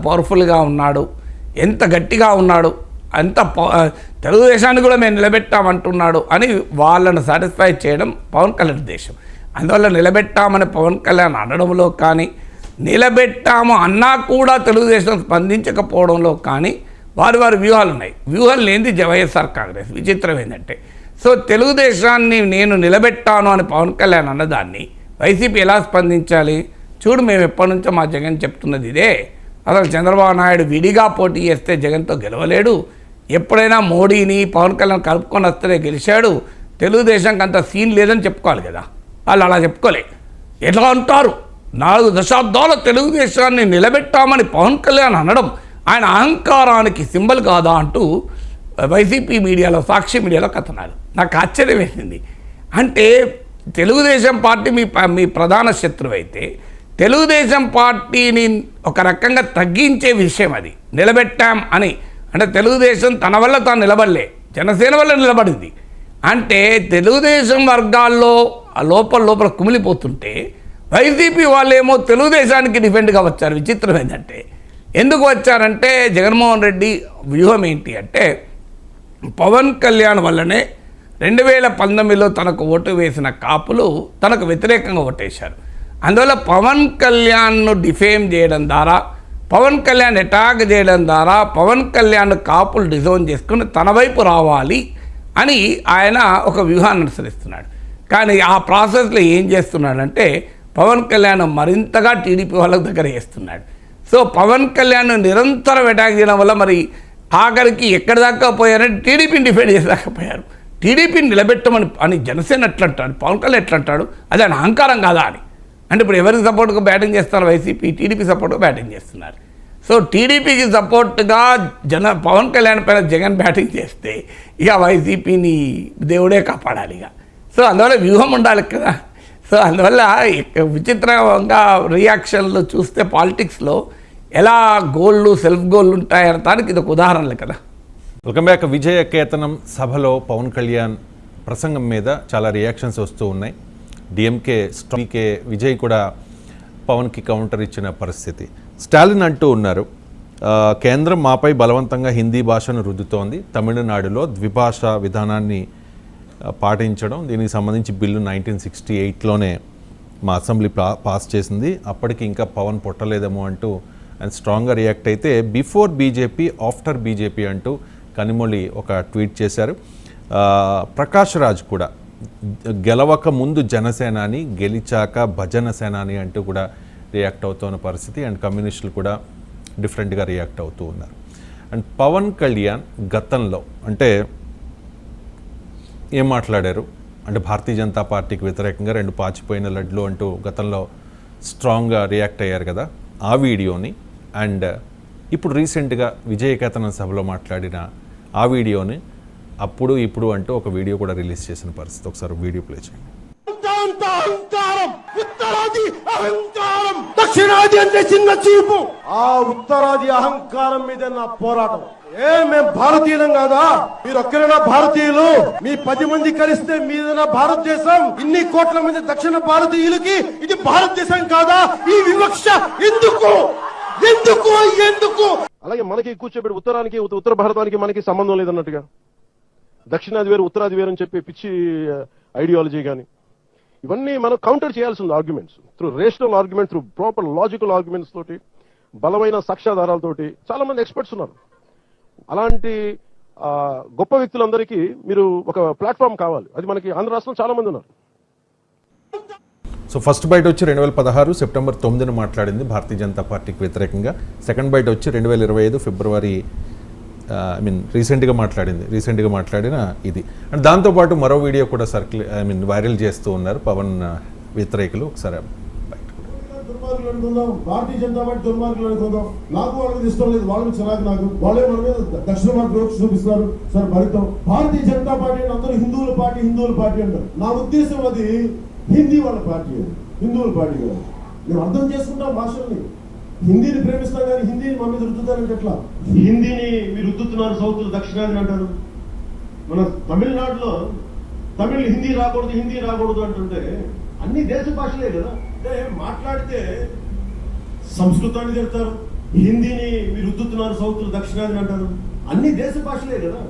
పవర్ఫుల్గా ఉన్నాడు, ఎంత గట్టిగా ఉన్నాడు, అంత తెలుగుదేశాన్ని కూడా మేము నిలబెట్టామంటున్నాడు అని వాళ్ళను సాటిస్ఫై చేయడం పవన్ కళ్యాణ్ ఉద్దేశం. అందువల్ల నిలబెట్టామని పవన్ కళ్యాణ్ అనడంలో కానీ, నిలబెట్టాము అన్నా కూడా తెలుగుదేశం స్పందించకపోవడంలో కానీ వారి వ్యూహాలు ఉన్నాయి. వ్యూహాలు లేనిది వైఎస్ఆర్ కాంగ్రెస్. విచిత్రం ఏంటంటే, సో తెలుగుదేశాన్ని నేను నిలబెట్టాను అని పవన్ కళ్యాణ్ అన్నదాన్ని వైసీపీ ఎలా స్పందించాలి? చూడు, మేము ఎప్పటి నుంచో మా జగన్ చెప్తున్నది ఇదే. అసలు చంద్రబాబు నాయుడు విడిగా పోటీ చేస్తే జగన్తో గెలవలేడు. ఎప్పుడైనా మోడీని పవన్ కళ్యాణ్ కలుపుకొని వస్తేనే గెలిచాడు. తెలుగుదేశంకి అంత సీన్ లేదని చెప్పుకోవాలి కదా. వాళ్ళు అలా చెప్పుకోలే. ఎట్లా అంటారు? 4 దశాబ్దాల తెలుగుదేశాన్ని నిలబెట్టామని పవన్ కళ్యాణ్ అనడం ఆయన అహంకారానికి సింబల్ కాదా అంటూ వైసీపీ మీడియాలో, సాక్షి మీడియాలో కథనాలు. నాకు ఆశ్చర్యం వేసింది. అంటే తెలుగుదేశం పార్టీ మీ ప్రధాన శత్రువు అయితే తెలుగుదేశం పార్టీని ఒక రకంగా తగ్గించే విషయం అది. నిలబెట్టాం అని అంటే తెలుగుదేశం తన వల్ల తాను నిలబడలే, జనసేన వల్ల నిలబడింది. అంటే తెలుగుదేశం వర్గాల్లో లోపల కుమిలిపోతుంటే వైసీపీ వాళ్ళేమో తెలుగుదేశానికి డిఫెండ్గా వచ్చారు. విచిత్రం ఏంటంటే, ఎందుకు వచ్చారంటే జగన్మోహన్ రెడ్డి వ్యూహం ఏంటి అంటే, పవన్ కళ్యాణ్ వల్లనే 2019లో తనకు ఓటు వేసిన కాపులు తనకు వ్యతిరేకంగా ఓటేశారు. అందువల్ల పవన్ కళ్యాణ్ను డిఫేమ్ చేయడం ద్వారా, పవన్ కళ్యాణ్ అటాక్ చేయడం ద్వారా పవన్ కళ్యాణ్ కాపులు డిజోన్ చేసుకుని తన వైపు రావాలి అని ఆయన ఒక వ్యూహాన్ని అనుసరిస్తున్నాడు. కానీ ఆ ప్రాసెస్లో ఏం చేస్తున్నాడంటే పవన్ కళ్యాణ్ మరింతగా టీడీపీ వాళ్ళ దగ్గర చేస్తున్నాడు. సో పవన్ కళ్యాణ్ నిరంతరం అటాక్ చేయడం వల్ల మరి ఆఖరికి ఎక్కడి దాకా పోయారంటే టీడీపీని డిఫెండ్ చేసేదాకపోయారు. టీడీపీని నిలబెట్టమని జనసేన ఎట్లా అంటాడు, పవన్ కళ్యాణ్ ఎట్లా అంటాడు? అది ఆయన అహంకారం కాదా అని. అంటే ఇప్పుడు ఎవరికి సపోర్ట్గా బ్యాటింగ్ చేస్తున్నారు? వైసీపీ టీడీపీ సపోర్ట్గా బ్యాటింగ్ చేస్తున్నారు. సో టీడీపీకి సపోర్ట్గా పవన్ కళ్యాణ్ పైన జగన్ బ్యాటింగ్ చేస్తే ఇక వైసీపీని దేవుడే కాపాడాలి ఇక. సో అందువల్ల వ్యూహం ఉండాలి కదా. సో అందువల్ల విచిత్రంగా రియాక్షన్లు చూస్తే పాలిటిక్స్లో ఎలా గోళ్ళు, సెల్ఫ్ గోళ్ళు ఉంటాయనడానికి ఇది ఒక ఉదాహరణలు కదా. Welcome back. విజయ కేతనం సభలో పవన్ కళ్యాణ్ ప్రసంగం మీద చాలా రియాక్షన్స్ వస్తూ ఉన్నాయి. డిఎంకే విజయ్ కూడా పవన్కి కౌంటర్ ఇచ్చిన పరిస్థితి. స్టాలిన్ అంటూ ఉన్నారు, కేంద్రం మాపై బలవంతంగా హిందీ భాషను రుద్దుతోంది, తమిళనాడులో ద్విభాషా విధానాన్ని పాటించడం, దీనికి సంబంధించి బిల్లు 1968లోనే మా అసెంబ్లీ పాస్ చేసింది, అప్పటికి ఇంకా పవన్ పుట్టలేదేమో అంటూ ఆయన స్ట్రాంగ్గా రియాక్ట్ అయితే, బిఫోర్ బీజేపీ ఆఫ్టర్ బీజేపీ అంటూ కనిమొళి ఒక ట్వీట్ చేశారు. ప్రకాష్ రాజ్ కూడా గెలవక ముందు జనసేనాని, గెలిచాక భజన సేనాని అంటూ కూడా రియాక్ట్ అవుతున్న పరిస్థితి. అండ్ కమ్యూనిస్టులు కూడా డిఫరెంట్గా రియాక్ట్ అవుతూ ఉన్నారు. అండ్ పవన్ కళ్యాణ్ గతంలో అంటే ఏం మాట్లాడారు అంటే, భారతీయ జనతా పార్టీకి వ్యతిరేకంగా 2 పాచిపోయిన లడ్లు అంటూ గతంలో స్ట్రాంగ్గా రియాక్ట్ అయ్యారు కదా, ఆ వీడియోని అండ్ ఇప్పుడు రీసెంట్గా విజయకేతనం సభలో మాట్లాడిన ఆ వీడియోని అప్పుడు ఇప్పుడు అంటూ ఒక వీడియో కూడా రిలీజ్ చేసిన పరిస్థితి. ఒకసారి వీడియో ప్లే చేయండి. దక్షిణాది అంటే చిన్న చూపు. ఆ ఉత్తరాది అహంకారం మీద నా పోరాటం. మేము భారతీయులం కాదా? మీరు ఒక్కరైనా భారతీయులు? మీ 10 మంది కలిస్తే మీదైనా భారతదేశం. ఇన్ని కోట్ల మంది దక్షిణ భారతీయులకి ఇది భారతదేశం కాదా? ఈ వివక్ష ఎందుకు ఎందుకు ఎందుకు? అలాగే మనకి కూర్చోబెట్టి ఉత్తరానికి, ఉత్తర భారతానికి మనకి సంబంధం లేదన్నట్టుగా, దక్షిణాది వేరు ఉత్తరాది వేరు అని చెప్పి పిచ్చి ఐడియాలజీ కానీ ఇవన్నీ మనం కౌంటర్ చేయాల్సి ఉంది. Arguments through rational argument, through proper logical arguments తోటి, బలమైన సాక్ష్యాధారాలతోటి. చాలా మంది ఎక్స్పర్ట్స్ ఉన్నారు. అలాంటి గొప్ప వ్యక్తులందరికీ మీరు ఒక ప్లాట్ఫామ్ కావాలి. అది మనకి ఆంధ్ర రాష్ట్రంలో చాలా మంది ఉన్నారు. సో ఫస్ట్ బైట్ వచ్చి 2016 సెప్టెంబర్ 9న మాట్లాడింది భారతీయ జనతా పార్టీకి వ్యతిరేకంగా. సెకండ్ బైట్ వచ్చి 2025 ఫిబ్రవరి రీసెంట్గా మాట్లాడిన ఇది. అండ్ దాంతోపాటు మరో వీడియో కూడా వైరల్ చేస్తూ ఉన్నారు పవన్ వ్యతిరేకులు. ఒకసారి భారతీయ జనతా పార్టీ దుర్మార్గులు అనుకుందాం. నాకు వాళ్ళకి ఇష్టం లేదు, వాళ్ళకి చిరాకు నాకు. వాళ్ళే మన మీద దక్షిణ మార్గం చూపిస్తున్నారు. సరే భరితం. భారతీయ జనతా పార్టీ అందరూ హిందువుల పార్టీ అంటారు. నా ఉద్దేశం అది హిందీ వాళ్ళ పార్టీ, హిందువుల పార్టీ కాదు. మేము అర్థం చేసుకుంటాం భాషల్ని. హిందీని ప్రేమిస్తాం కానీ హిందీని మా మీద రుద్దుతారంటే ఎట్లా? హిందీని మీరు రుద్దుతున్నారు, సౌత్ దక్షిణాది అంటారు. మన తమిళనాడులో తమిళ్ హిందీ రాకూడదు అంటుంటే అన్ని దేశ భాషలే కదా. అంటే మాట్లాడితే సంస్కృతాన్ని తిడతారు, హిందీని మీరు రుద్దుతున్నారు, సౌత్ దక్షిణాదిని అంటారు. అన్ని దేశ భాషలే కదా.